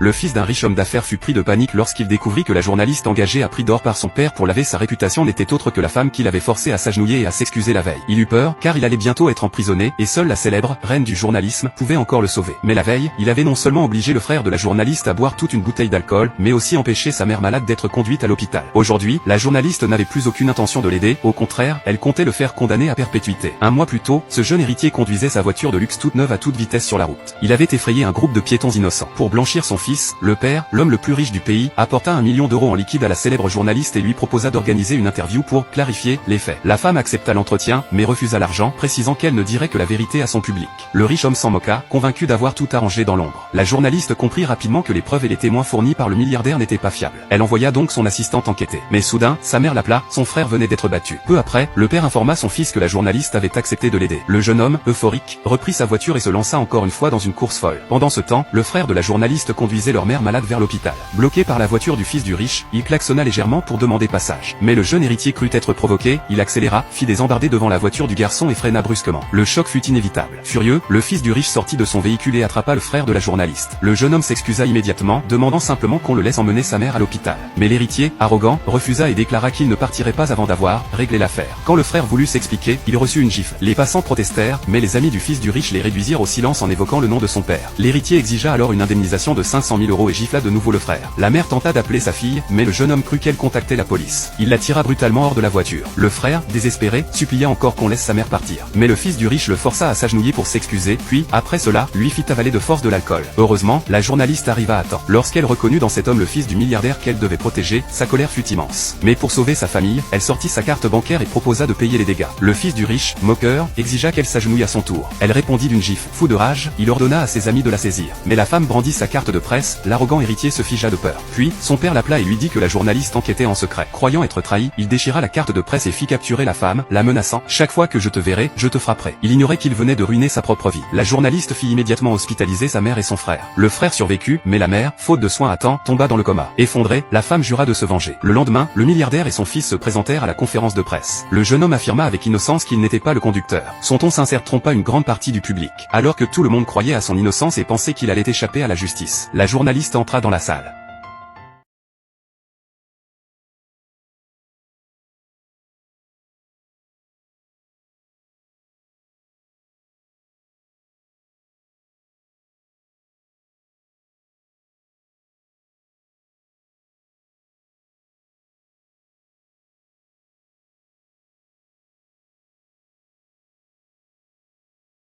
Le fils d'un riche homme d'affaires fut pris de panique lorsqu'il découvrit que la journaliste engagée à prix d'or par son père pour laver sa réputation n'était autre que la femme qui l'avait forcé à s'agenouiller et à s'excuser la veille. Il eut peur, car il allait bientôt être emprisonné, et seule la célèbre reine du journalisme pouvait encore le sauver. Mais la veille, il avait non seulement obligé le frère de la journaliste à boire toute une bouteille d'alcool, mais aussi empêché sa mère malade d'être conduite à l'hôpital. Aujourd'hui, la journaliste n'avait plus aucune intention de l'aider, au contraire, elle comptait le faire condamner à perpétuité. Un mois plus tôt, ce jeune héritier conduisait sa voiture de luxe toute neuve à toute vitesse sur la route. Il avait effrayé un groupe de piétons innocents. Pour blanchir son fils, le père, l'homme le plus riche du pays, apporta 1 million d'euros en liquide à la célèbre journaliste et lui proposa d'organiser une interview pour clarifier les faits. La femme accepta l'entretien, mais refusa l'argent, précisant qu'elle ne dirait que la vérité à son public. Le riche homme s'en moqua, convaincu d'avoir tout arrangé dans l'ombre. La journaliste comprit rapidement que les preuves et les témoins fournis par le milliardaire n'étaient pas fiables. Elle envoya donc son assistante enquêter. Mais soudain, sa mère l'appela, son frère venait d'être battu. Peu après, le père informa son fils que la journaliste avait accepté de l'aider. Le jeune homme, euphorique, reprit sa voiture et se lança encore une fois dans une course folle. Pendant ce temps, le frère de la journaliste conduisait leur mère malade vers l'hôpital. Bloqué par la voiture du fils du riche, il klaxonna légèrement pour demander passage. Mais le jeune héritier crut être provoqué, il accéléra, fit des embardées devant la voiture du garçon et freina brusquement. Le choc fut inévitable. Furieux, le fils du riche sortit de son véhicule et attrapa le frère de la journaliste. Le jeune homme s'excusa immédiatement, demandant simplement qu'on le laisse emmener sa mère à l'hôpital. Mais l'héritier, arrogant, refusa et déclara qu'il ne partirait pas avant d'avoir réglé l'affaire. Quand le frère voulut s'expliquer, il reçut une gifle. Les passants protestèrent, mais les amis du fils du riche les réduisirent au silence en évoquant le nom de son père. L'héritier exigea alors une indemnisation de 500 000 € et gifla de nouveau le frère. La mère tenta d'appeler sa fille, mais le jeune homme crut qu'elle contactait la police. Il la tira brutalement hors de la voiture. Le frère, désespéré, supplia encore qu'on laisse sa mère partir. Mais le fils du riche le força à s'agenouiller pour s'excuser, puis, après cela, lui fit avaler de force de l'alcool. Heureusement, la journaliste arriva à temps. Lorsqu'elle reconnut dans cet homme le fils du milliardaire qu'elle devait protéger, sa colère fut immense. Mais pour sauver sa famille, elle sortit sa carte bancaire et proposa de payer les dégâts. Le fils du riche, moqueur, exigea qu'elle s'agenouille à son tour. Elle répondit d'une gifle. Fou de rage, il ordonna à ses amis de la saisir. Mais la femme brandit sa carte de presse, l'arrogant héritier se figea de peur. Puis, son père l'appela et lui dit que la journaliste enquêtait en secret. Croyant être trahi, il déchira la carte de presse et fit capturer la femme, la menaçant. Chaque fois que je te verrai, je te frapperai. Il ignorait qu'il venait de ruiner sa propre vie. La journaliste fit immédiatement hospitaliser sa mère et son frère. Le frère survécut, mais la mère, faute de soins à temps, tomba dans le coma. Effondrée, la femme jura de se venger. Le lendemain, le milliardaire et son fils se présentèrent à la conférence de presse. Le jeune homme affirma avec innocence qu'il n'était pas le conducteur. Son ton sincère trompa une grande partie du public. Alors que tout le monde croyait à son innocence et pensait qu'il allait échapper à la justice, la journaliste entra dans la salle.